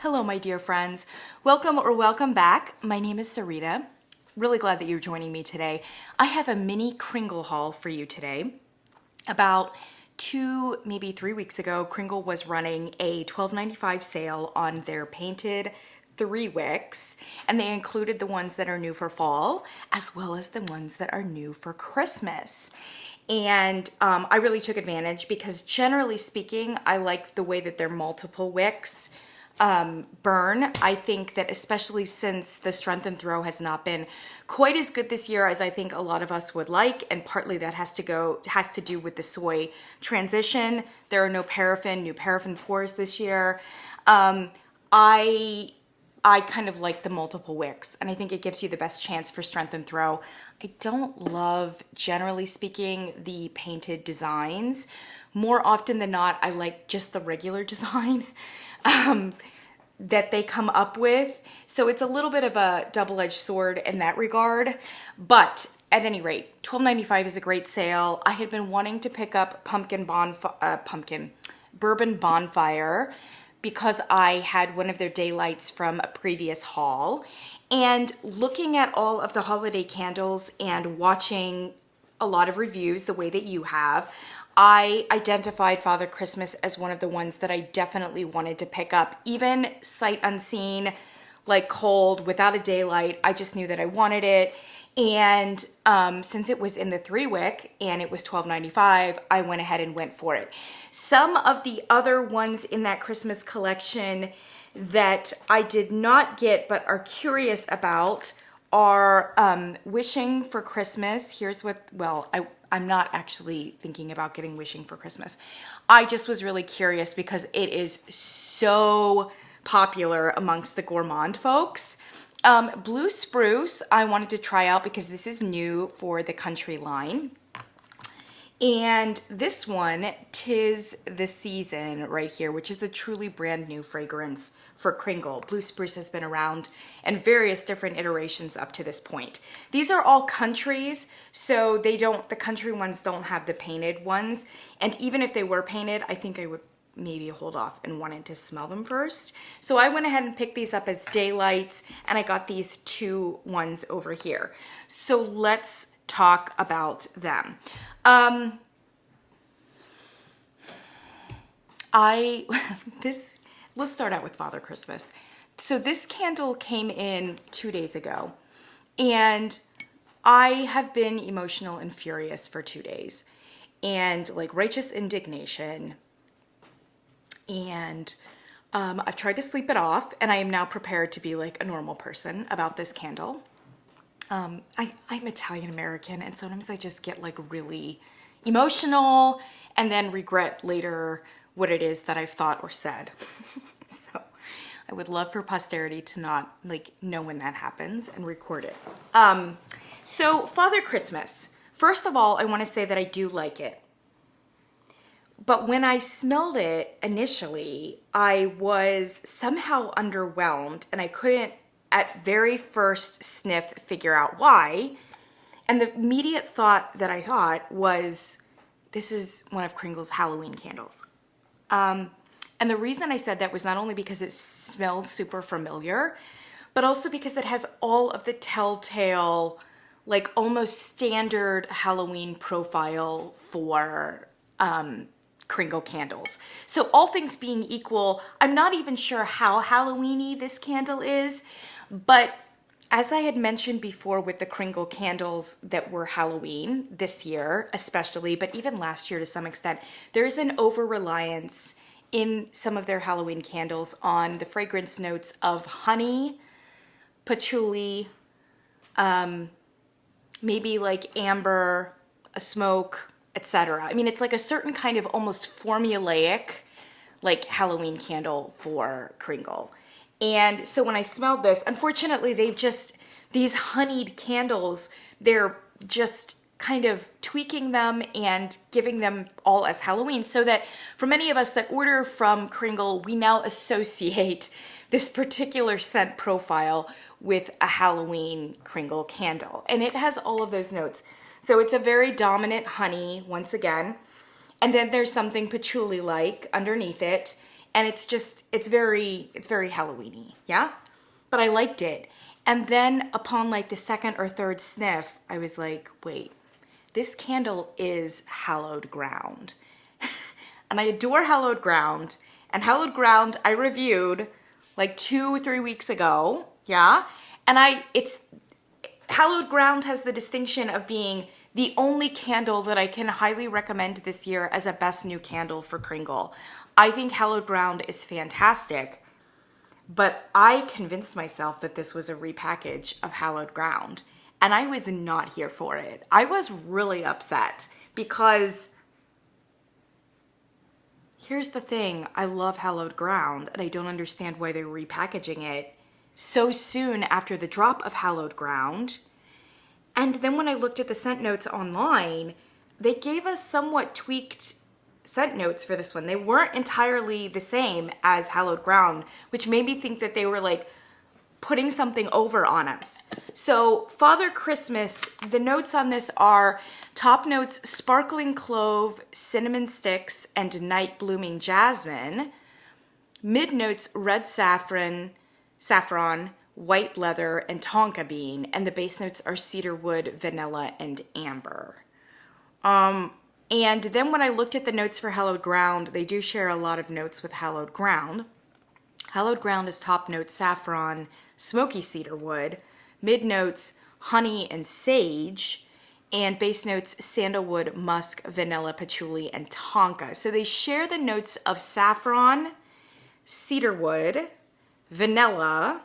Hello, my dear friends. Welcome back. My name is Sarita. Really glad that you're joining me today. I have a mini Kringle haul for you today. About 2, maybe 3 weeks ago, Kringle was running a $12.95 sale on their painted 3 wicks, and they included the ones that are new for fall as well as the ones that are new for Christmas. And I really took advantage because generally speaking, I like the way that their multiple wicks burn. I think that especially since the strength and throw has not been quite as good this year as I think a lot of us would like, and partly that has to do with the soy transition. There are no new paraffin pours this year. I kind of like the multiple wicks, and I think it gives you the best chance for strength and throw. I don't love, generally speaking, the painted designs. More often than not, I like just the regular design that they come up with. So it's a little bit of a double-edged sword in that regard. But at any rate, $12.95 is a great sale. I had been wanting to pick up Bourbon Bonfire because I had one of their daylights from a previous haul. And looking at all of the holiday candles and watching a lot of reviews the way that you have, I identified Father Christmas as one of the ones that I definitely wanted to pick up. Even sight unseen, like cold, without a daylight, I just knew that I wanted it. And since it was in the 3-wick and it was $12.95, I went ahead and went for it. Some of the other ones in that Christmas collection that I did not get but are curious about are Wishing for Christmas. I'm not actually thinking about getting Wishing for Christmas. I just was really curious because it is so popular amongst the gourmand folks. Blue Spruce, I wanted to try out because this is new for the country line. And this one, 'Tis the Season right here, which is a truly brand new fragrance for Kringle. Blue Spruce has been around in various different iterations up to this point. These are all countries, so the country ones don't have the painted ones. And even if they were painted, I think I would maybe hold off and wanted to smell them first. So I went ahead and picked these up as daylights, and I got these 2 ones over here. So let's talk about them. Let's start out with Father Christmas. So this candle came in 2 days ago, and I have been emotional and furious for 2 days, and like righteous indignation. And I've tried to sleep it off, and I am now prepared to be like a normal person about this candle. I'm Italian American, and sometimes I just get like really emotional and then regret later what it is that I've thought or said. So I would love for posterity to not like know when that happens and record it. So Father Christmas, first of all, I want to say that I do like it. But when I smelled it initially, I was somehow underwhelmed, and I couldn't at very first sniff figure out why. And the immediate thought that I thought was, this is one of Kringle's Halloween candles. And the reason I said that was not only because it smelled super familiar, but also because it has all of the telltale, like almost standard Halloween profile for Kringle candles. So all things being equal, I'm not even sure how Halloween-y this candle is, but as I had mentioned before with the Kringle candles that were Halloween this year especially, but even last year to some extent, there's an over-reliance in some of their Halloween candles on the fragrance notes of honey, patchouli, maybe like amber, a smoke, etc. I mean, it's like a certain kind of almost formulaic like Halloween candle for Kringle. And so when I smelled this, unfortunately, these honeyed candles, they're just kind of tweaking them and giving them all as Halloween, so that for many of us that order from Kringle, we now associate this particular scent profile with a Halloween Kringle candle. And it has all of those notes. So it's a very dominant honey, once again. And then there's something patchouli-like underneath it. And it's very Halloween-y, yeah? But I liked it. And then upon like the second or third sniff, I was like, wait, this candle is Hallowed Ground. And I adore Hallowed Ground. And Hallowed Ground I reviewed like 2-3 weeks ago, yeah? And Hallowed Ground has the distinction of being the only candle that I can highly recommend this year as a best new candle for Kringle. I think Hallowed Ground is fantastic, but I convinced myself that this was a repackage of Hallowed Ground, and I was not here for it. I was really upset because here's the thing. I love Hallowed Ground, and I don't understand why they're repackaging it so soon after the drop of Hallowed Ground. And then when I looked at the scent notes online, they gave us somewhat tweaked scent notes for this one. They weren't entirely the same as Hallowed Ground, which made me think that they were like putting something over on us. So Father Christmas, the notes on this are top notes, sparkling clove, cinnamon sticks, and night blooming jasmine. Mid notes, red saffron, white leather, and tonka bean. And the base notes are cedar wood, vanilla, and amber. And then when I looked at the notes for Hallowed Ground, they do share a lot of notes with Hallowed Ground. Hallowed Ground is top notes saffron, smoky cedar wood, mid notes honey and sage, and base notes sandalwood, musk, vanilla, patchouli, and tonka. So they share the notes of saffron, cedarwood, vanilla,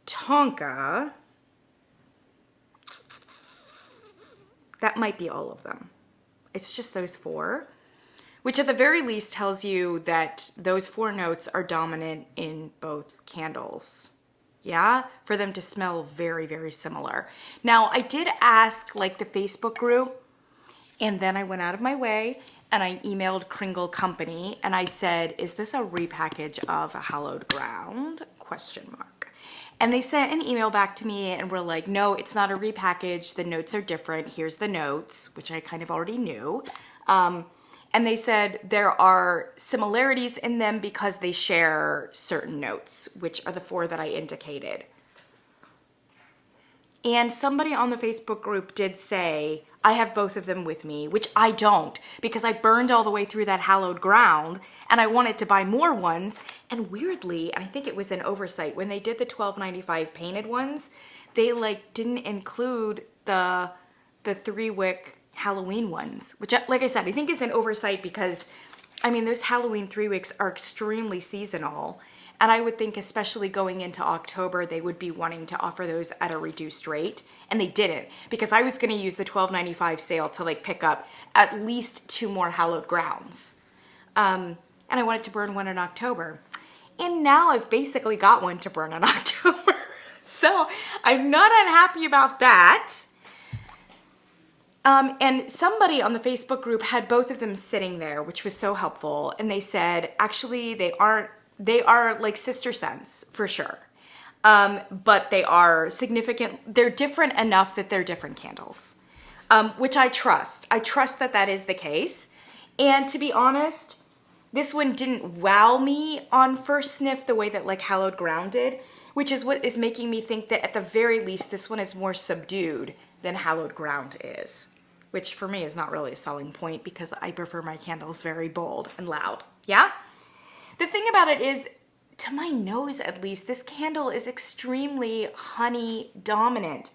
tonka. That might be all of them. It's just those 4, which at the very least tells you that those 4 notes are dominant in both candles. Yeah, for them to smell very, very similar. Now, I did ask like the Facebook group, and then I went out of my way and I emailed Kringle Company and I said, is this a repackage of Hallowed Ground? ? And they sent an email back to me and were like, no, it's not a repackage. The notes are different. Here's the notes, which I kind of already knew. And they said there are similarities in them because they share certain notes, which are the 4 that I indicated. And somebody on the Facebook group did say, I have both of them with me, which I don't, because I burned all the way through that Hallowed Ground and I wanted to buy more ones. And weirdly, and I think it was an oversight, when they did the $12.95 painted ones, they like didn't include the 3-wick Halloween ones, which, like I said, I think is an oversight because, I mean, those Halloween 3-wicks are extremely seasonal. And I would think, especially going into October, they would be wanting to offer those at a reduced rate. And they didn't, because I was going to use the $12.95 sale to like pick up at least 2 more Hallowed Grounds. And I wanted to burn one in October. And now I've basically got one to burn in October. So I'm not unhappy about that. And somebody on the Facebook group had both of them sitting there, which was so helpful. And they said, actually, they are like sister scents for sure. But they are significant. They're different enough that they're different candles, which I trust. I trust that that is the case. And to be honest, this one didn't wow me on first sniff the way that like Hallowed Ground did, which is what is making me think that at the very least, this one is more subdued than Hallowed Ground is, which for me is not really a selling point because I prefer my candles very bold and loud. Yeah? The thing about it is, to my nose at least, this candle is extremely honey dominant.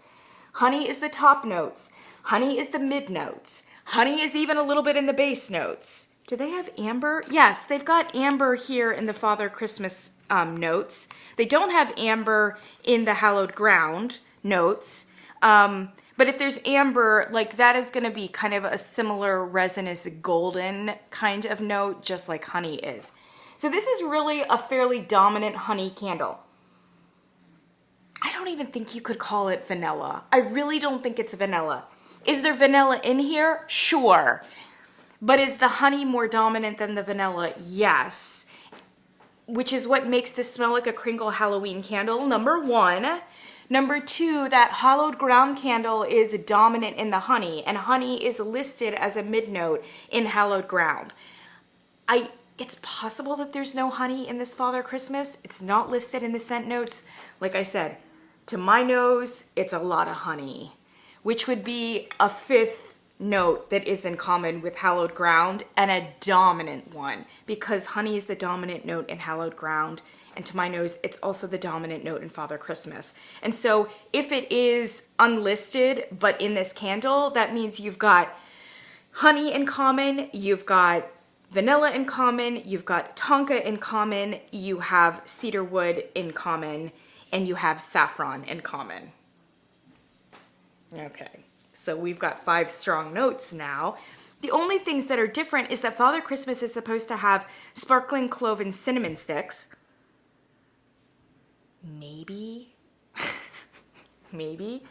Honey is the top notes. Honey is the mid notes. Honey is even a little bit in the base notes. Do they have amber? Yes, they've got amber here in the Father Christmas notes. They don't have amber in the Hallowed Ground notes. But if there's amber, like that is going to be kind of a similar resinous golden kind of note, just like honey is. So this is really a fairly dominant honey candle. I don't even think you could call it vanilla. I really don't think it's vanilla. Is there vanilla in here? Sure. But is the honey more dominant than the vanilla? Yes. Which is what makes this smell like a Kringle Halloween candle, number 1. Number 2, that Hallowed Ground candle is dominant in the honey, and honey is listed as a mid note in Hallowed Ground. It's possible that there's no honey in this Father Christmas. It's not listed in the scent notes. Like I said, to my nose, it's a lot of honey, which would be a fifth note that is in common with Hallowed Ground and a dominant one, because honey is the dominant note in Hallowed Ground. And to my nose, it's also the dominant note in Father Christmas. And so if it is unlisted, but in this candle, that means you've got honey in common, you've got vanilla in common, you've got tonka in common, you have cedarwood in common, and you have saffron in common. Okay, so we've got 5 strong notes now. The only things that are different is that Father Christmas is supposed to have sparkling clove and cinnamon sticks. Maybe. Maybe.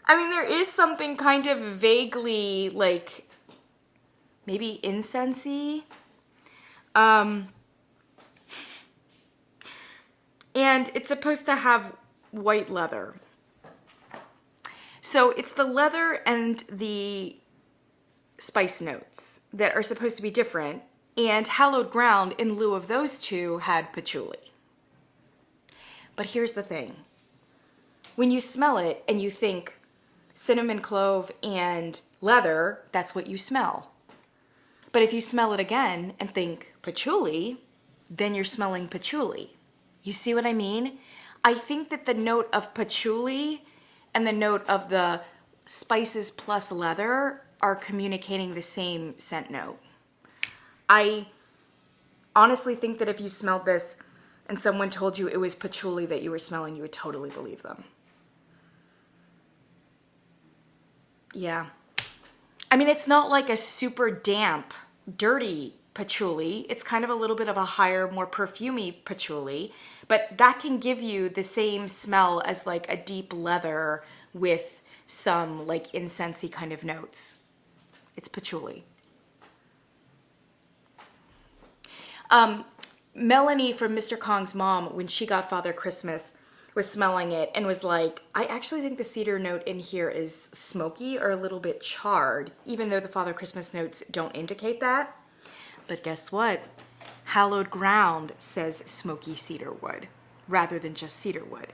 I mean, there is something kind of vaguely like maybe incensey. And it's supposed to have white leather. So it's the leather and the spice notes that are supposed to be different. And Hallowed Ground, in lieu of those two, had patchouli. But here's the thing. When you smell it and you think cinnamon clove and leather, that's what you smell. But if you smell it again and think patchouli, then you're smelling patchouli. You see what I mean? I think that the note of patchouli and the note of the spices plus leather are communicating the same scent note. I honestly think that if you smelled this and someone told you it was patchouli that you were smelling, you would totally believe them. Yeah. I mean, it's not like a super damp, dirty patchouli. It's kind of a little bit of a higher, more perfumey patchouli, but that can give you the same smell as like a deep leather with some like incensey kind of notes. It's patchouli. Melanie from Mr. Kong's mom, when she got Father Christmas, was smelling it and was like, I actually think the cedar note in here is smoky or a little bit charred, even though the Father Christmas notes don't indicate that. But guess what? Hallowed Ground says smoky cedar wood rather than just cedar wood,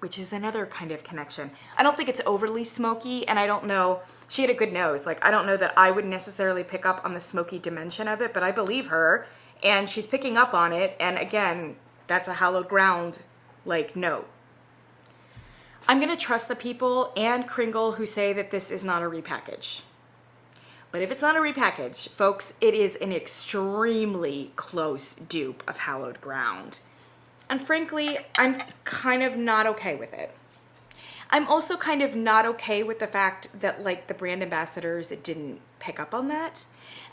which is another kind of connection. I don't think it's overly smoky, and I don't know, she had a good nose. Like, I don't know that I would necessarily pick up on the smoky dimension of it, but I believe her, and she's picking up on it, and again, that's a Hallowed Ground, like, note. I'm gonna trust the people and Kringle who say that this is not a repackage. But if it's not a repackage, folks, it is an extremely close dupe of Hallowed Ground. And frankly, I'm kind of not okay with it. I'm also kind of not okay with the fact that like the brand ambassadors didn't pick up on that.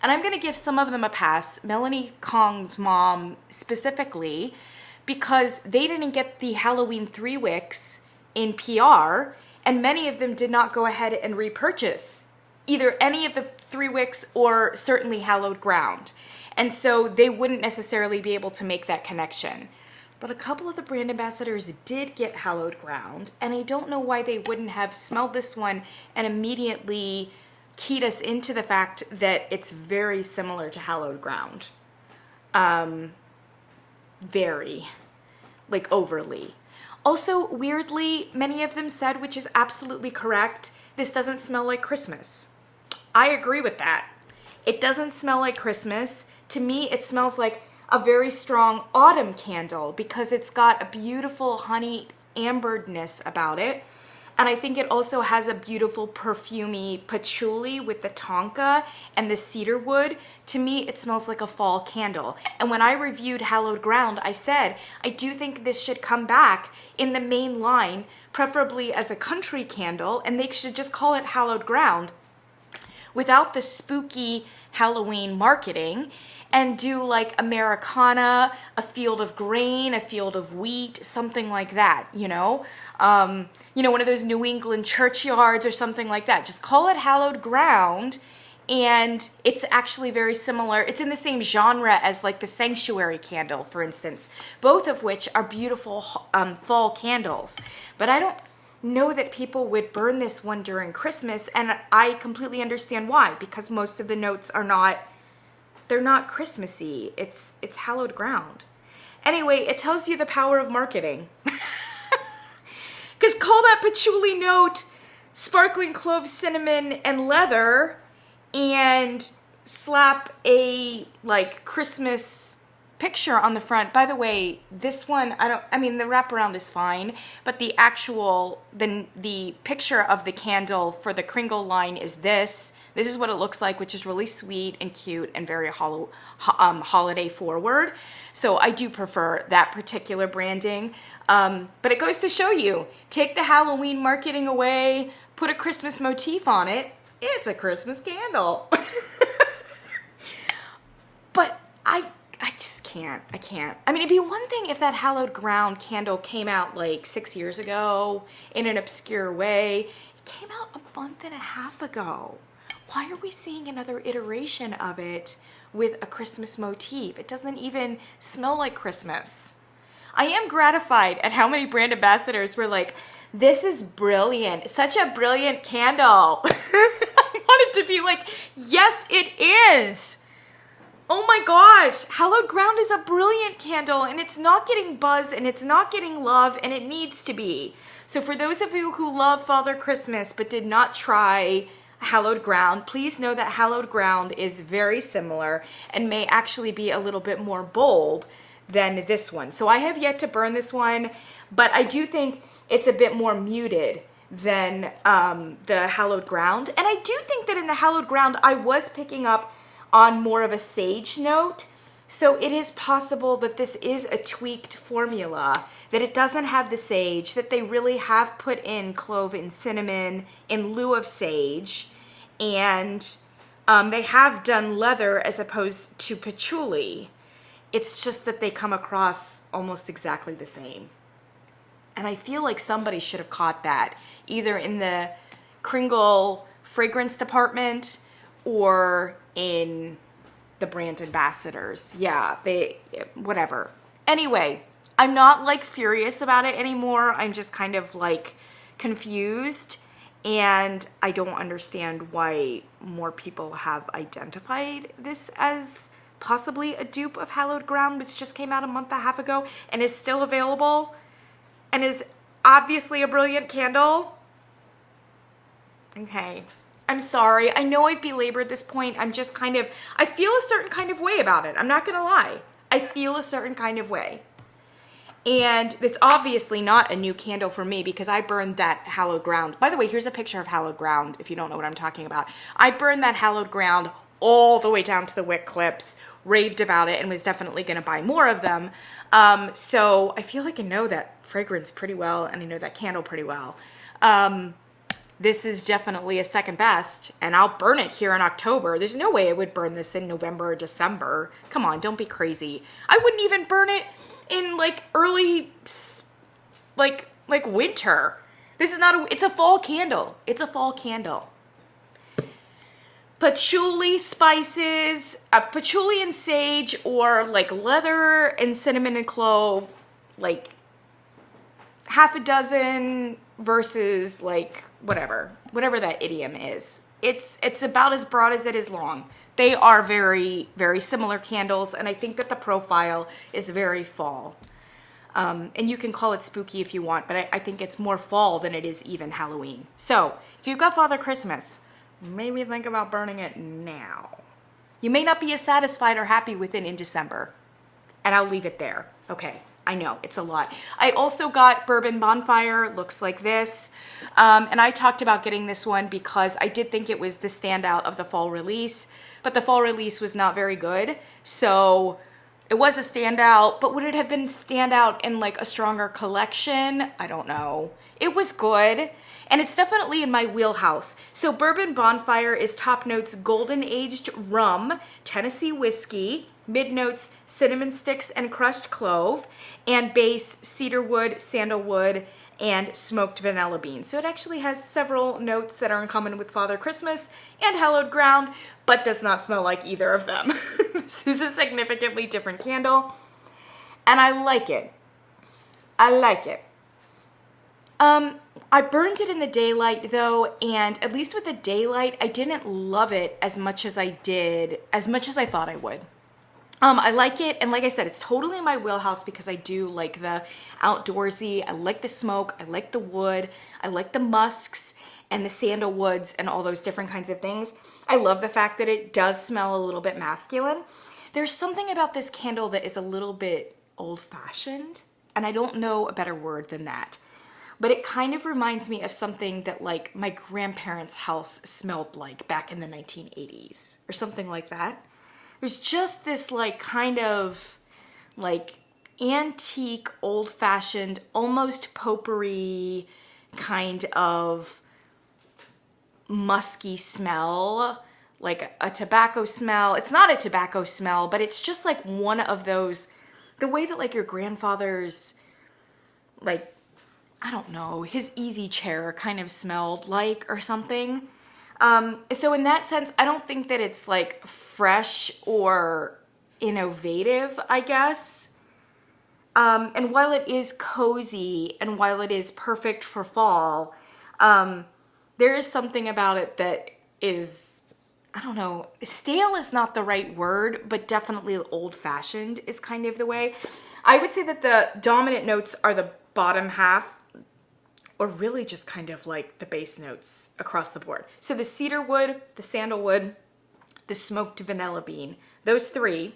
And I'm gonna give some of them a pass, Melanie Kong's mom specifically, because they didn't get the Halloween 3 wicks in PR, and many of them did not go ahead and repurchase either any of the 3 wicks or certainly Hallowed Ground. And so they wouldn't necessarily be able to make that connection. But a couple of the brand ambassadors did get Hallowed Ground, and I don't know why they wouldn't have smelled this one and immediately keyed us into the fact that it's very similar to Hallowed Ground. Very, like overly. Also, weirdly, many of them said, which is absolutely correct, this doesn't smell like Christmas. I agree with that. It doesn't smell like Christmas. To me, it smells like a very strong autumn candle because it's got a beautiful honey amberedness about it. And I think it also has a beautiful perfumey patchouli with the tonka and the cedar wood. To me, it smells like a fall candle. And when I reviewed Hallowed Ground, I said, I do think this should come back in the main line, preferably as a country candle, and they should just call it Hallowed Ground without the spooky Halloween marketing, and do like Americana, a field of grain, a field of wheat, something like that, you know? One of those New England churchyards or something like that. Just call it Hallowed Ground, and it's actually very similar. It's in the same genre as like the Sanctuary candle, for instance, both of which are beautiful fall candles. But I don't know that people would burn this one during Christmas, and I completely understand why, because most of the notes are not not Christmassy. It's hallowed ground. Anyway, it tells you the power of marketing. Because call that patchouli note sparkling clove, cinnamon, and leather, and slap a like Christmas picture on the front. By the way, this one, I mean, the wraparound is fine, but the actual, the picture of the candle for the Kringle line is this. This is what it looks like, which is really sweet and cute and very holiday forward. So I do prefer that particular branding. But it goes to show you, take the Halloween marketing away, put a Christmas motif on it, it's a Christmas candle. But I just can't. I can't. I mean, it'd be one thing if that Hallowed Ground candle came out like 6 years ago in an obscure way. It came out a month and a half ago. Why are we seeing another iteration of it with a Christmas motif? It doesn't even smell like Christmas. I am gratified at how many brand ambassadors were like, this is brilliant. Such a brilliant candle. I wanted to be like, yes, it is. Oh my gosh, Hallowed Ground is a brilliant candle, and it's not getting buzz, and it's not getting love, and it needs to be. So for those of you who love Father Christmas but did not try Hallowed Ground, please know that Hallowed Ground is very similar and may actually be a little bit more bold than this one. So I have yet to burn this one, but I do think it's a bit more muted than the Hallowed Ground. And I do think that in the Hallowed Ground, I was picking up on more of a sage note. So it is possible that this is a tweaked formula, that it doesn't have the sage, that they really have put in clove and cinnamon in lieu of sage. And they have done leather as opposed to patchouli. It's just that they come across almost exactly the same. And I feel like somebody should have caught that, either in the Kringle fragrance department or in the brand ambassadors. Yeah, whatever. Anyway, I'm not like furious about it anymore. I'm just kind of like confused, and I don't understand why more people have identified this as possibly a dupe of Hallowed Ground, which just came out a month and a half ago and is still available and is obviously a brilliant candle. Okay. I'm sorry. I know I've belabored this point. I'm just kind of, I feel a certain kind of way about it. I'm not going to lie. I feel a certain kind of way. And it's obviously not a new candle for me because I burned that Hallowed Ground. By the way, here's a picture of Hallowed Ground if you don't know what I'm talking about. I burned that Hallowed Ground all the way down to the wick clips, raved about it, and was definitely going to buy more of them. So I feel like I know that fragrance pretty well, and I know that candle pretty well. This is definitely a second best, and I'll burn it here in October. There's no way I would burn this in November or December. Come on, don't be crazy. I wouldn't even burn it in like early, like winter. This is not it's a fall candle. It's a fall candle. Patchouli spices, patchouli and sage, or like leather and cinnamon and clove, like half a dozen versus like whatever that idiom is. It's about as broad as it is long. They are very, very similar candles, and I think that the profile is very fall. And you can call it spooky if you want, but I think it's more fall than it is even Halloween. So if you've got Father Christmas, maybe think about burning it now. You may not be as satisfied or happy with it in December, and I'll leave it there. Okay. I know, it's a lot. I also got Bourbon Bonfire, looks like this. And I talked about getting this one because I did think it was the standout of the fall release, but the fall release was not very good. So it was a standout, but would it have been standout in like a stronger collection? I don't know. It was good, and it's definitely in my wheelhouse. So Bourbon Bonfire is top notes golden aged rum, Tennessee whiskey, mid notes cinnamon sticks and crushed clove, and base cedarwood, sandalwood, and smoked vanilla bean. So it actually has several notes that are in common with Father Christmas and Hallowed Ground, but does not smell like either of them. This is a significantly different candle, and I like it. I like it. I burned it in the daylight though, and at least with the daylight, I didn't love it as much as I thought I would. I like it, and like I said, it's totally in my wheelhouse because I do like the outdoorsy, I like the smoke, I like the wood, I like the musks and the sandalwoods and all those different kinds of things. I love the fact that it does smell a little bit masculine. There's something about this candle that is a little bit old-fashioned, and I don't know a better word than that. But it kind of reminds me of something that like my grandparents' house smelled like back in the 1980s or something like that. There's just this like kind of like antique, old-fashioned, almost potpourri kind of musky smell, like a tobacco smell. It's not a tobacco smell, but it's just like one of those, the way that like your grandfather's, like, I don't know, his easy chair kind of smelled like or something. So in that sense, I don't think that it's like fresh or innovative, I guess. And while it is cozy and while it is perfect for fall, there is something about it that is, I don't know, stale is not the right word, but definitely old-fashioned is kind of the way. I would say that the dominant notes are the bottom half, or really just kind of like the base notes across the board. So the cedar wood, the sandalwood, the smoked vanilla bean, those three.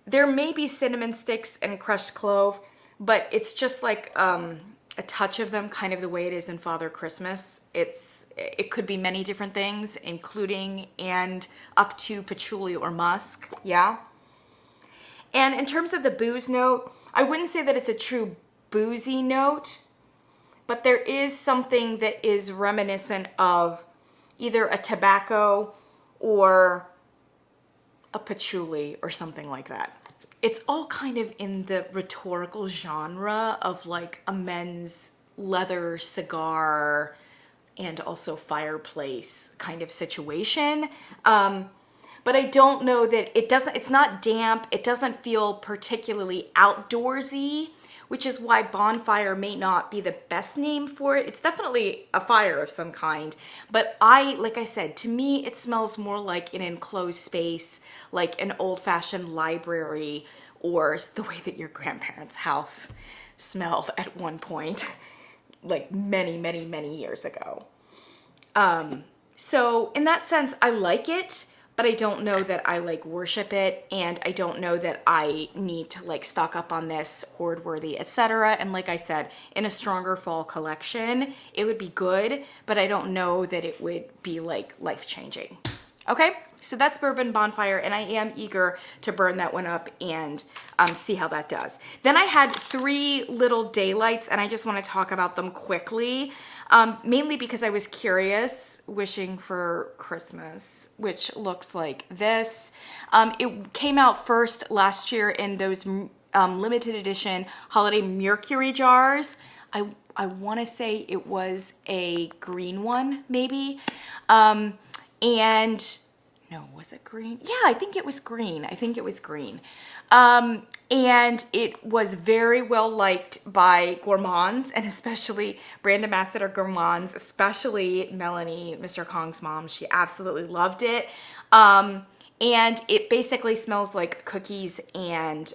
There may be cinnamon sticks and crushed clove, but it's just like a touch of them, kind of the way it is in Father Christmas. It could be many different things, including and up to patchouli or musk, yeah? And in terms of the booze note, I wouldn't say that it's a true boozy note, but there is something that is reminiscent of either a tobacco or a patchouli or something like that. It's all kind of in the rhetorical genre of like a men's leather cigar and also fireplace kind of situation. But I don't know that it's not damp. It doesn't feel particularly outdoorsy, which is why bonfire may not be the best name for it. It's definitely a fire of some kind. But like I said, to me, it smells more like an enclosed space, like an old-fashioned library, or the way that your grandparents' house smelled at one point, like many, many, many years ago. So in that sense, I like it, but I don't know that I like worship it, and I don't know that I need to like stock up on this, hoard worthy, etc. And like I said, in a stronger fall collection, it would be good, but I don't know that it would be like life-changing. Okay, so that's Bourbon Bonfire, and I am eager to burn that one up and see how that does. Then I had 3 little daylights, and I just want to talk about them quickly. Mainly because I was curious, wishing for Christmas, which looks like this. It came out first last year in those limited edition holiday mercury jars. I want to say it was a green one, maybe. And no, was it green? Yeah, I think it was green. And it was very well liked by gourmands, and especially brand ambassador gourmands, especially Melanie, Mr. Kong's mom. She absolutely loved it. And it basically smells like cookies and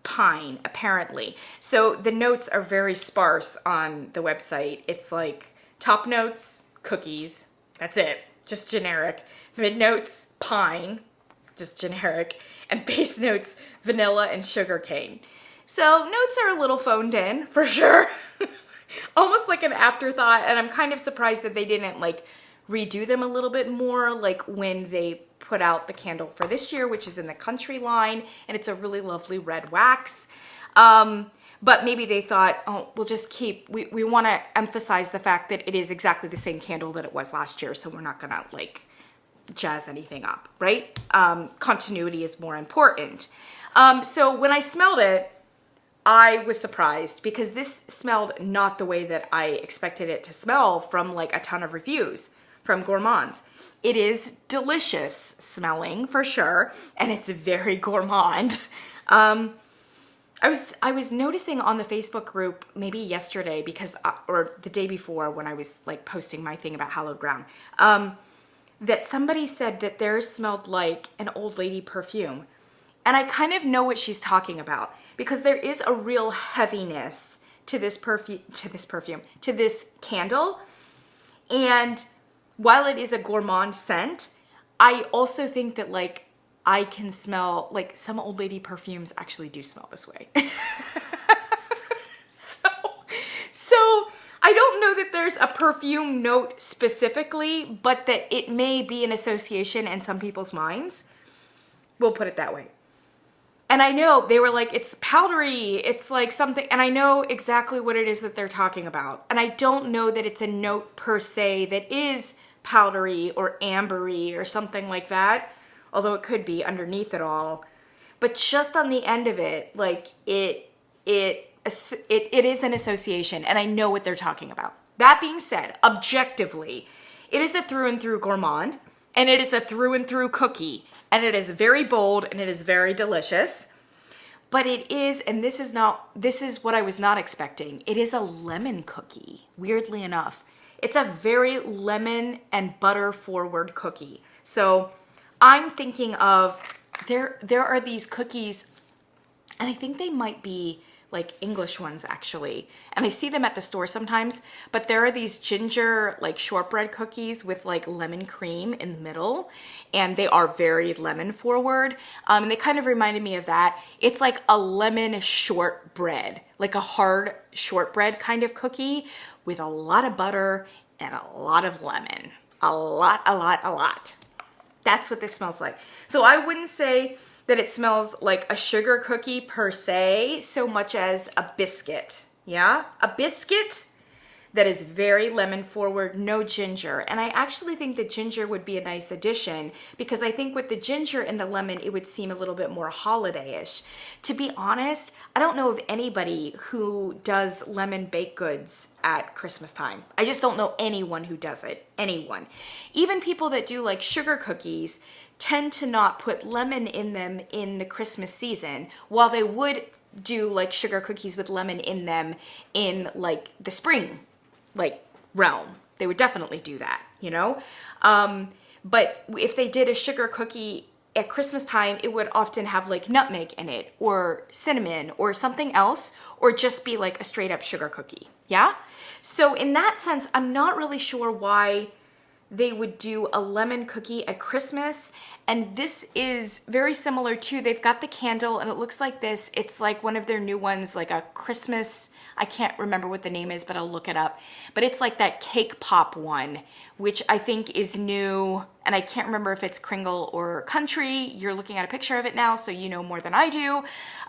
pine, apparently. So the notes are very sparse on the website. It's like top notes, cookies, that's it, just generic. Mid notes, pine, just generic, and base notes, vanilla and sugarcane. So notes are a little phoned in, for sure. Almost like an afterthought, and I'm kind of surprised that they didn't like redo them a little bit more, like when they put out the candle for this year, which is in the Country line, and it's a really lovely red wax. But maybe they thought, oh, we'll just we want to emphasize the fact that it is exactly the same candle that it was last year, so we're not gonna like jazz anything up, right? Continuity is more important. So when I smelled it, I was surprised because this smelled not the way that I expected it to smell from like a ton of reviews from gourmands. It is delicious smelling for sure, and it's very gourmand. I I was noticing on the Facebook group maybe yesterday because or the day before when I was like posting my thing about Hallowed Ground, that somebody said that theirs smelled like an old lady perfume. And I kind of know what she's talking about because there is a real heaviness to this candle. And while it is a gourmand scent, I also think that like I can smell like some old lady perfumes actually do smell this way. So I don't know that there's a perfume note specifically, but that it may be an association in some people's minds. We'll put it that way. And I know they were like, it's powdery, it's like something, and I know exactly what it is that they're talking about. And I don't know that it's a note per se that is powdery or ambery or something like that, although it could be underneath it all. But just on the end of it, like it is an association, and I know what they're talking about. That being said, objectively, it is a through and through gourmand, and it is a through and through cookie. And it is very bold and it is very delicious. But it is, and this is what I was not expecting. It is a lemon cookie, weirdly enough. It's a very lemon and butter forward cookie. So I'm thinking of, there are these cookies, and I think they might be like English ones actually. And I see them at the store sometimes, but there are these ginger like shortbread cookies with like lemon cream in the middle, and they are very lemon forward. And they kind of reminded me of that. It's like a lemon shortbread, like a hard shortbread kind of cookie with a lot of butter and a lot of lemon. A lot. That's what this smells like. So I wouldn't say that it smells like a sugar cookie per se, so much as a biscuit. Yeah? A biscuit that is very lemon forward, no ginger. And I actually think that ginger would be a nice addition because I think with the ginger and the lemon, it would seem a little bit more holiday-ish. To be honest, I don't know of anybody who does lemon baked goods at Christmas time. I just don't know anyone who does it. Anyone. Even people that do like sugar cookies tend to not put lemon in them in the Christmas season, while they would do like sugar cookies with lemon in them in like the spring like realm. They would definitely do that, you know? But if they did a sugar cookie at Christmas time, it would often have like nutmeg in it or cinnamon or something else, or just be like a straight up sugar cookie. Yeah? So in that sense, I'm not really sure why they would do a lemon cookie at Christmas. And this is very similar to, they've got the candle and it looks like this. It's like one of their new ones, like a Christmas, I can't remember what the name is, but I'll look it up. But it's like that cake pop one, which I think is new. And I can't remember if it's Kringle or Country. You're looking at a picture of it now, so you know more than I do.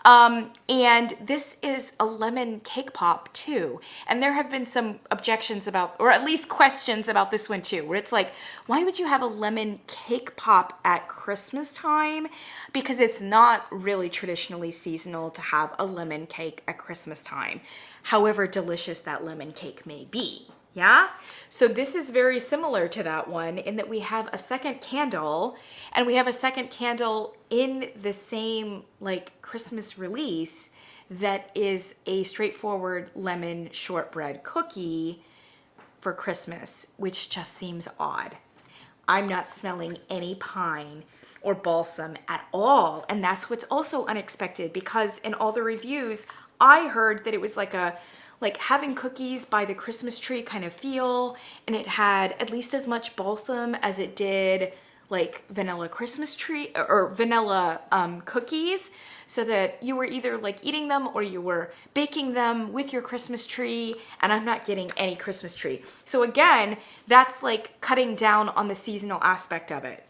And this is a lemon cake pop too. And there have been some objections about, or at least questions about this one too, where it's like, why would you have a lemon cake pop at Christmas time? Because it's not really traditionally seasonal to have a lemon cake at Christmas time, however delicious that lemon cake may be. Yeah? So this is very similar to that one in that we have a second candle, and we have a second candle in the same like Christmas release that is a straightforward lemon shortbread cookie for Christmas, which just seems odd. I'm not smelling any pine or balsam at all. And that's what's also unexpected, because in all the reviews, I heard that it was like having cookies by the Christmas tree kind of feel, and it had at least as much balsam as it did like vanilla Christmas tree or vanilla cookies, so that you were either like eating them or you were baking them with your Christmas tree, and I'm not getting any Christmas tree. So again, that's like cutting down on the seasonal aspect of it.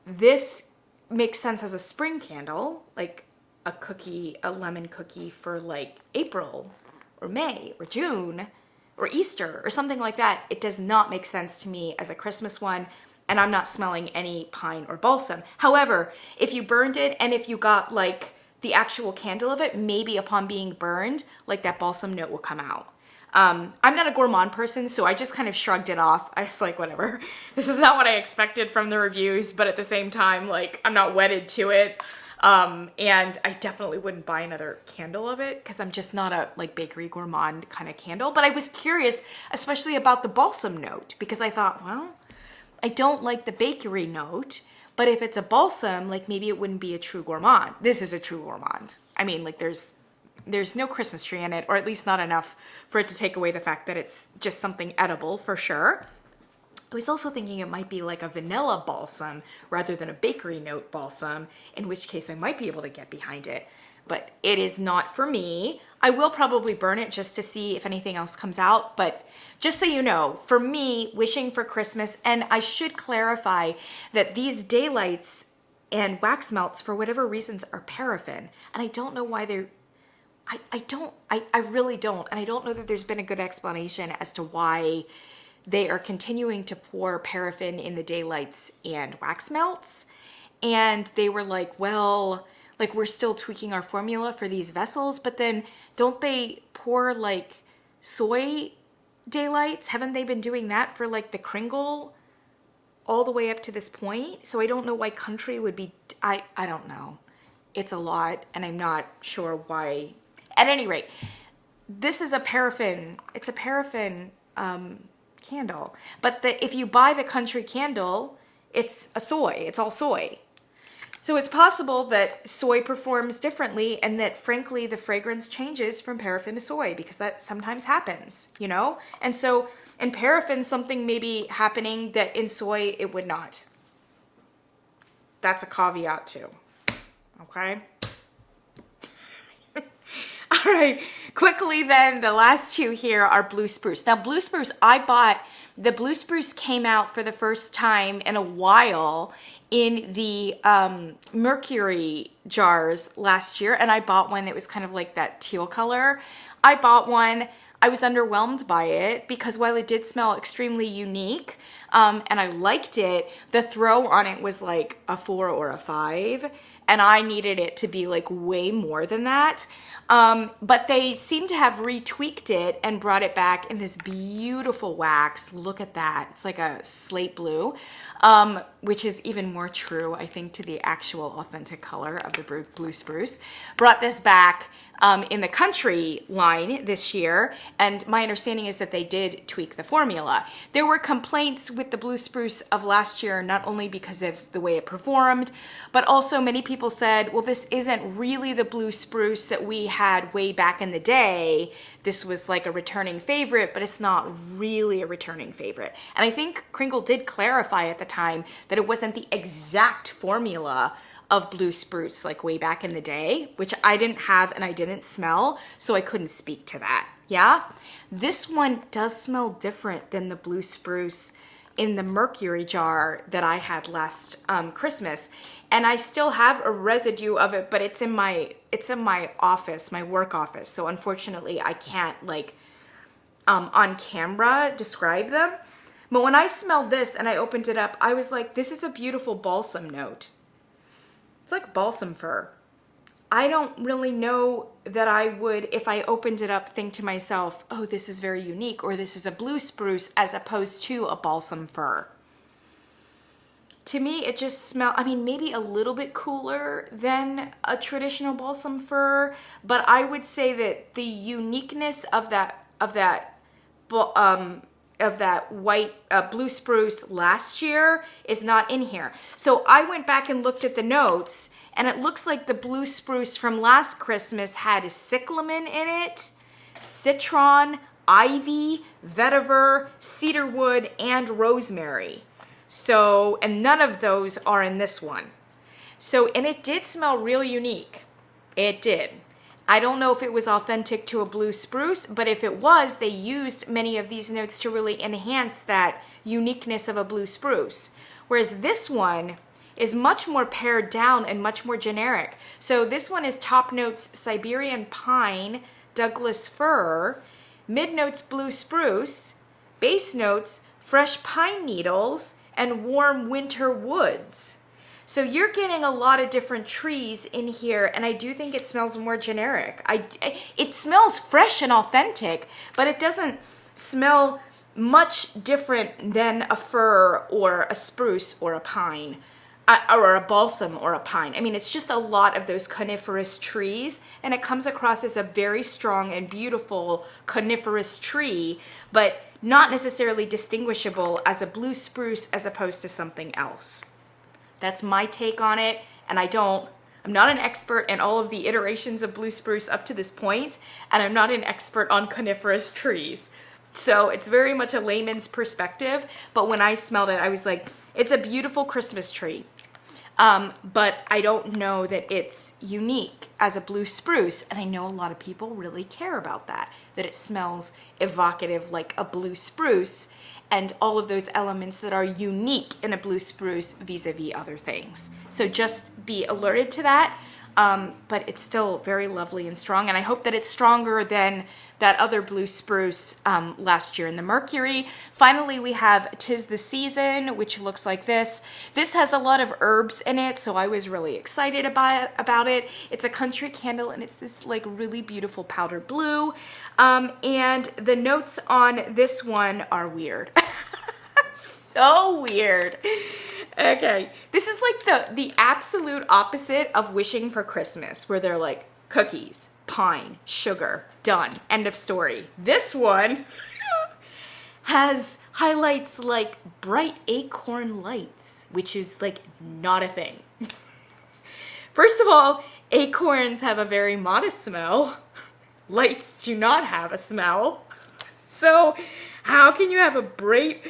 This makes sense as a spring candle, like a cookie, a lemon cookie for like April or May or June or Easter or something like that. It does not make sense to me as a Christmas one, and I'm not smelling any pine or balsam. However, if you burned it and if you got like the actual candle of it, maybe upon being burned, like that balsam note will come out. I'm not a gourmand person, so I just kind of shrugged it off. I was like, whatever. This is not what I expected from the reviews, but at the same time, like, I'm not wedded to it. And I definitely wouldn't buy another candle of it because I'm just not a like bakery gourmand kind of candle. But I was curious, especially about the balsam note, because I thought, well, I don't like the bakery note, but if it's a balsam, like maybe it wouldn't be a true gourmand. This is a true gourmand. I mean, like there's no Christmas tree in it, or at least not enough for it to take away the fact that it's just something edible for sure. I was also thinking it might be like a vanilla balsam rather than a bakery note balsam, in which case I might be able to get behind it. But it is not for me. I will probably burn it just to see if anything else comes out. But just so you know, for me, wishing for Christmas, and I should clarify that these daylights and wax melts, for whatever reasons, are paraffin. And I don't know why they're, I really don't. And I don't know that there's been a good explanation as to why they are continuing to pour paraffin in the daylights and wax melts. And they were like, well, like we're still tweaking our formula for these vessels, but then don't they pour like soy daylights? Haven't they been doing that for like the Kringle all the way up to this point? So I don't know why country would be, I don't know. It's a lot and I'm not sure why. At any rate, this is a paraffin, it's a paraffin candle. But if you buy the country candle, it's a soy, it's all soy. So it's possible that soy performs differently and that frankly the fragrance changes from paraffin to soy because that sometimes happens, you know? And so in paraffin something may be happening that in soy it would not. That's a caveat too, okay? All right, quickly then, the last two here are blue spruce. Now blue spruce, the blue spruce came out for the first time in a while in the mercury jars last year, and I bought one that was kind of like that teal color. I bought one. I was underwhelmed by it because while it did smell extremely unique and I liked it, the throw on it was like a 4 or a 5, and I needed it to be like way more than that. But they seem to have retweaked it and brought it back in this beautiful wax. Look at that. It's like a slate blue, which is even more true, I think, to the actual authentic color of the blue spruce. Brought this back in the country line this year, and my understanding is that they did tweak the formula. There were complaints with the blue spruce of last year, not only because of the way it performed, but also many people said, well, this isn't really the blue spruce that we had way back in the day. This was like a returning favorite, but it's not really a returning favorite. And I think Kringle did clarify at the time that it wasn't the exact formula of blue spruce like way back in the day, which I didn't have and I didn't smell, so I couldn't speak to that. Yeah, this one does smell different than the blue spruce in the mercury jar that I had last Christmas, and I still have a residue of it, but it's in my office, my work office. So unfortunately, I can't like on camera describe them. But when I smelled this and I opened it up, I was like, this is a beautiful balsam note. It's like balsam fir. I don't really know that I would, if I opened it up, think to myself, oh, this is very unique, or this is a blue spruce as opposed to a balsam fir. To me, it just smells, I mean, maybe a little bit cooler than a traditional balsam fir, but I would say that the uniqueness of that white blue spruce last year is not in here. So I went back and looked at the notes, and it looks like the blue spruce from last Christmas had cyclamen in it, citron, ivy, vetiver, cedarwood, and rosemary. So, and none of those are in this one. So, and it did smell real unique. It did. I don't know if it was authentic to a blue spruce, but if it was, they used many of these notes to really enhance that uniqueness of a blue spruce. Whereas this one is much more pared down and much more generic. So this one is top notes Siberian pine, Douglas fir, mid notes blue spruce, base notes fresh pine needles, and warm winter woods. So you're getting a lot of different trees in here, and I do think it smells more generic. It smells fresh and authentic, but it doesn't smell much different than a fir or a spruce or a pine. or a balsam or a pine. I mean, it's just a lot of those coniferous trees, and it comes across as a very strong and beautiful coniferous tree, but not necessarily distinguishable as a blue spruce as opposed to something else. That's my take on it, and I'm not an expert in all of the iterations of blue spruce up to this point, and I'm not an expert on coniferous trees. So it's very much a layman's perspective, but when I smelled it, I was like, it's a beautiful Christmas tree. But I don't know that it's unique as a blue spruce, and I know a lot of people really care about that it smells evocative like a blue spruce, and all of those elements that are unique in a blue spruce vis-a-vis other things. So just be alerted to that. But it's still very lovely and strong, and I hope that it's stronger than that other blue spruce last year in the Mercury. Finally, we have 'Tis the Season, which looks like this. This has a lot of herbs in it, so I was really excited about it. It's a country candle, and it's this like really beautiful powder blue. And the notes on this one are weird. So weird. Okay, this is like the absolute opposite of wishing for Christmas, where they're like cookies, pine, sugar, done, end of story. This one has highlights like bright acorn lights, which is like not a thing. First of all, acorns have a very modest smell. Lights do not have a smell. So how can you have a bright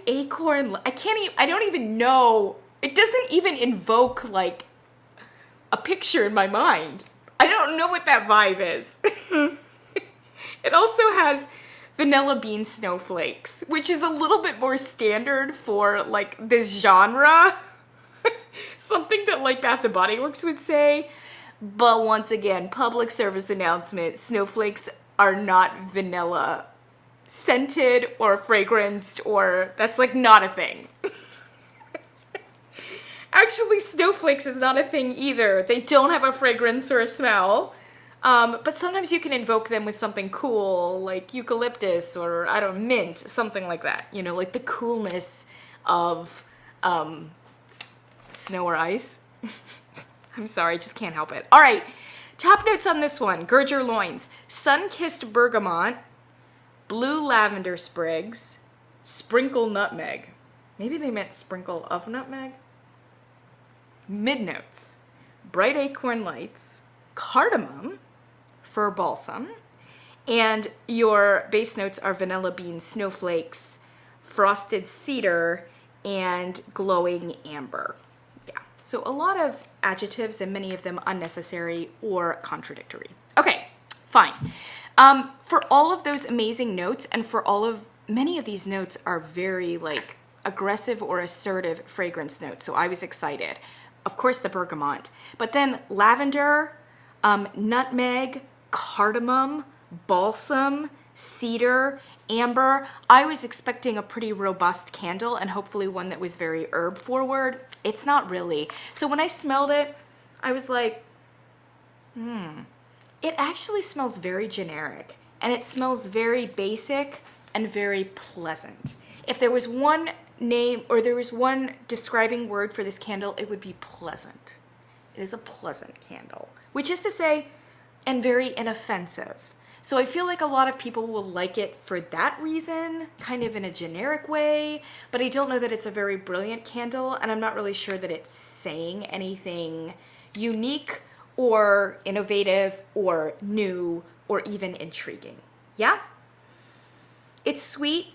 acorn? I don't even know. It doesn't even invoke like a picture in my mind. I don't know what that vibe is. It also has vanilla bean snowflakes, which is a little bit more standard for like this genre. Something that like Bath & Body Works would say. But once again, public service announcement, snowflakes are not vanilla scented or fragranced, or that's like not a thing. Actually, snowflakes is not a thing either. They don't have a fragrance or a smell. But sometimes you can invoke them with something cool, like eucalyptus or, I don't know, mint, something like that. You know, like the coolness of snow or ice. I'm sorry, I just can't help it. All right, top notes on this one. Gird your loins. Sun-kissed bergamot, blue lavender sprigs, sprinkle nutmeg. Maybe they meant sprinkle of nutmeg. Mid notes. Bright acorn lights, cardamom, fir balsam, and your base notes are vanilla bean snowflakes, frosted cedar, and glowing amber. Yeah, so a lot of adjectives and many of them unnecessary or contradictory. Okay, fine. For all of those amazing notes, and for many of these notes are very like aggressive or assertive fragrance notes, so I was excited. Of course, the bergamot, but then lavender, nutmeg, cardamom, balsam, cedar, amber. I was expecting a pretty robust candle and hopefully one that was very herb forward. It's not really. So when I smelled it, I was like, it actually smells very generic, and it smells very basic and very pleasant. If there was one name or there was one describing word for this candle, it would be pleasant. It is a pleasant candle, which is to say, and very inoffensive. So I feel like a lot of people will like it for that reason, kind of in a generic way, but I don't know that it's a very brilliant candle, and I'm not really sure that it's saying anything unique or innovative or new or even intriguing. Yeah? It's sweet.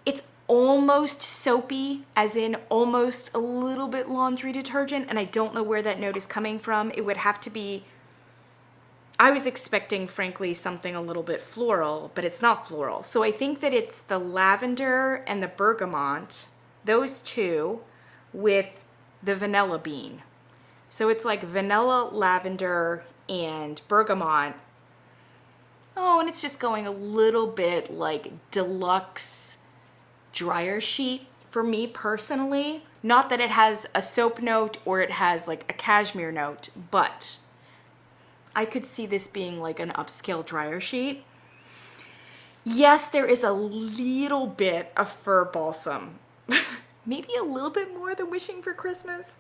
It's almost soapy, as in almost a little bit laundry detergent, and I don't know where that note is coming from. It would have to be, I was expecting, frankly, something a little bit floral, but it's not floral. So I think that it's the lavender and the bergamot, those two, with the vanilla bean. So it's like vanilla, lavender, and bergamot. Oh, and it's just going a little bit like deluxe dryer sheet for me personally. Not that it has a soap note or it has like a cashmere note, but I could see this being like an upscale dryer sheet. Yes, there is a little bit of fir balsam maybe a little bit more than wishing for Christmas.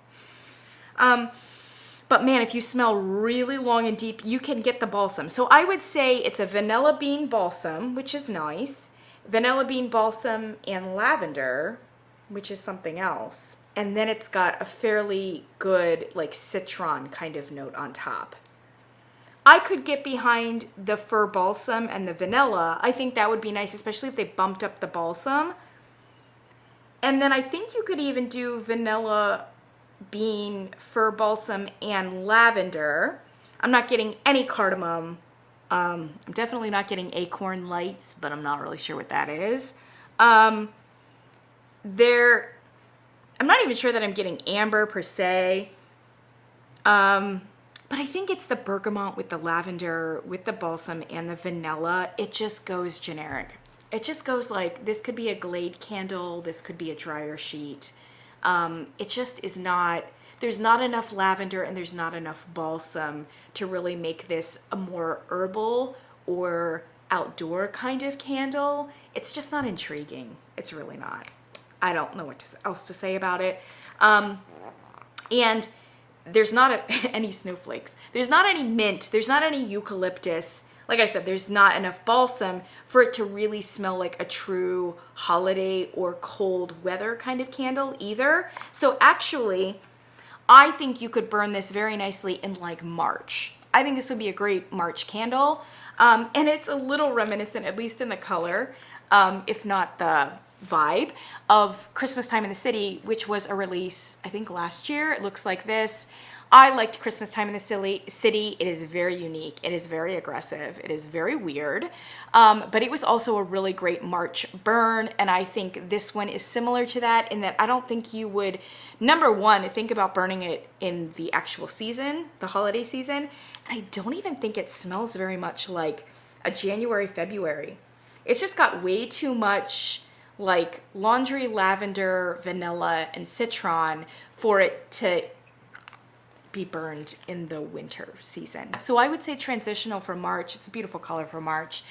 But man, if you smell really long and deep, you can get the balsam. So I would say it's a vanilla bean balsam, which is nice. Vanilla bean balsam and lavender, which is something else. And then it's got a fairly good like citron kind of note on top. I could get behind the fir balsam and the vanilla. I think that would be nice, especially if they bumped up the balsam. And then I think you could even do vanilla bean, fir balsam, and lavender. I'm not getting any cardamom. I'm definitely not getting acorn lights, but I'm not really sure what that is. I'm not even sure that I'm getting amber per se. But I think it's the bergamot with the lavender, with the balsam, and the vanilla. It just goes generic. It just goes like, this could be a Glade candle, this could be a dryer sheet. It just is not, there's not enough lavender and there's not enough balsam to really make this a more herbal or outdoor kind of candle. It's just not intriguing. It's really not. I don't know what else to say about it. And there's not any snowflakes. There's not any mint. There's not any eucalyptus. Like I said, there's not enough balsam for it to really smell like a true holiday or cold weather kind of candle either. So actually, I think you could burn this very nicely in like March. I think this would be a great March candle. And it's a little reminiscent, at least in the color, if not the vibe, of Christmas Time in the City, which was a release, I think, last year. It looks like this. I liked Christmas Time in the City. It is very unique. It is very aggressive. It is very weird. But it was also a really great March burn. And I think this one is similar to that in that I don't think you would, number one, think about burning it in the actual season, the holiday season. And I don't even think it smells very much like a January, February. It's just got way too much like laundry, lavender, vanilla, and citron for it to be burned in the winter season. So I would say transitional for March. It's a beautiful color for March.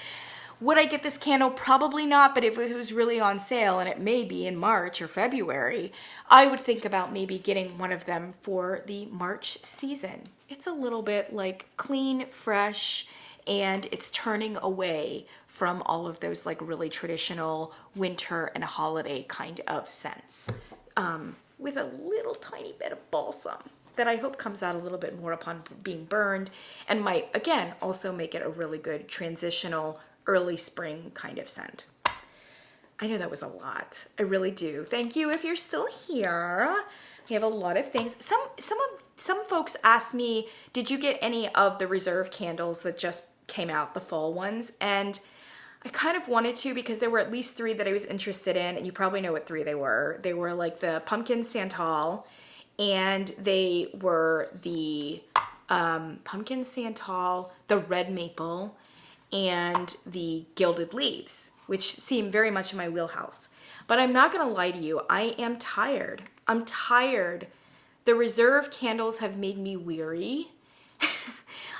Would I get this candle? Probably not, but if it was really on sale, and it may be in March or February, I would think about maybe getting one of them for the March season. It's a little bit like clean, fresh, and it's turning away from all of those like really traditional winter and holiday kind of scents, with a little tiny bit of balsam that I hope comes out a little bit more upon being burned and might, again, also make it a really good transitional early spring kind of scent. I know that was a lot. I really do. Thank you if you're still here. We have a lot of things. Some folks asked me, did you get any of the reserve candles that just came out, the fall ones? And I kind of wanted to because there were at least 3 that I was interested in, and you probably know what 3 they were. They were like the pumpkin santal, and they were the pumpkin santal, the red maple, and the gilded leaves, which seem very much in my wheelhouse. But I'm not going to lie to you. I am tired. I'm tired. The reserve candles have made me weary.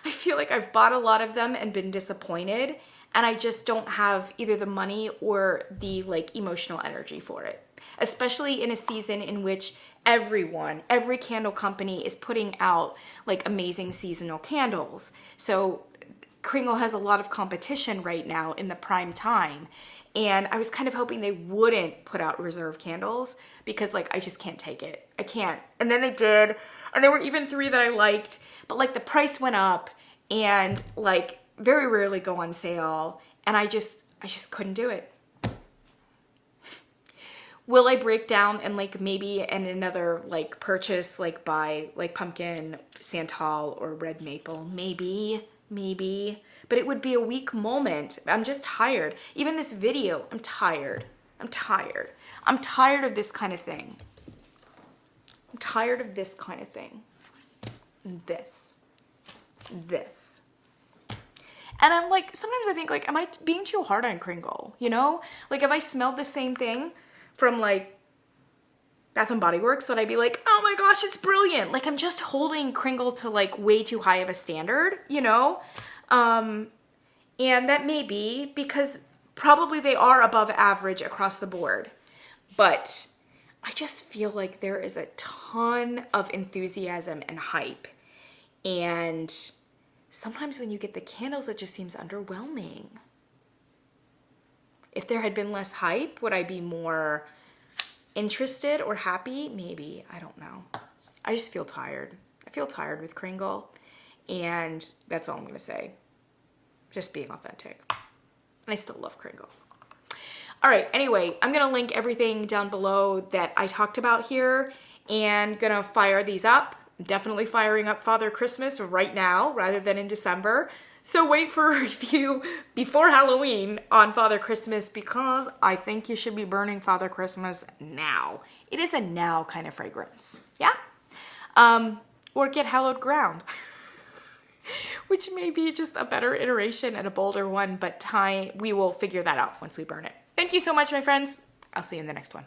I feel like I've bought a lot of them and been disappointed, and I just don't have either the money or the like emotional energy for it, especially in a season in which every candle company is putting out like amazing seasonal candles. So Kringle has a lot of competition right now in the prime time. And I was kind of hoping they wouldn't put out reserve candles because like, I just can't take it. I can't. And then they did. And there were even 3 that I liked, but like the price went up and like very rarely go on sale. And I just couldn't do it. Will I break down and like maybe in another like purchase, like buy like pumpkin santal or red maple? Maybe, but it would be a weak moment. I'm just tired. Even this video, I'm tired. I'm tired of this kind of thing. I'm tired of this kind of thing. This. And I'm like, sometimes I think like, am I being too hard on Kringle? You know, like if I smelled the same thing from like Bath and Body Works, would I be like, oh my gosh, it's brilliant. Like I'm just holding Kringle to like way too high of a standard, you know? And that may be because probably they are above average across the board. But I just feel like there is a ton of enthusiasm and hype. And sometimes when you get the candles, it just seems underwhelming. If there had been less hype, would I be more interested or happy? Maybe. I don't know. I just feel tired. I feel tired with Kringle. And that's all I'm going to say. Just being authentic. And I still love Kringle. All right, anyway, I'm gonna link everything down below that I talked about here and gonna fire these up. I'm definitely firing up Father Christmas right now rather than in December. So wait for a review before Halloween on Father Christmas because I think you should be burning Father Christmas now. It is a now kind of fragrance, yeah? Or get Hallowed Ground. Which may be just a better iteration and a bolder one, but we will figure that out once we burn it. Thank you so much, my friends. I'll see you in the next one.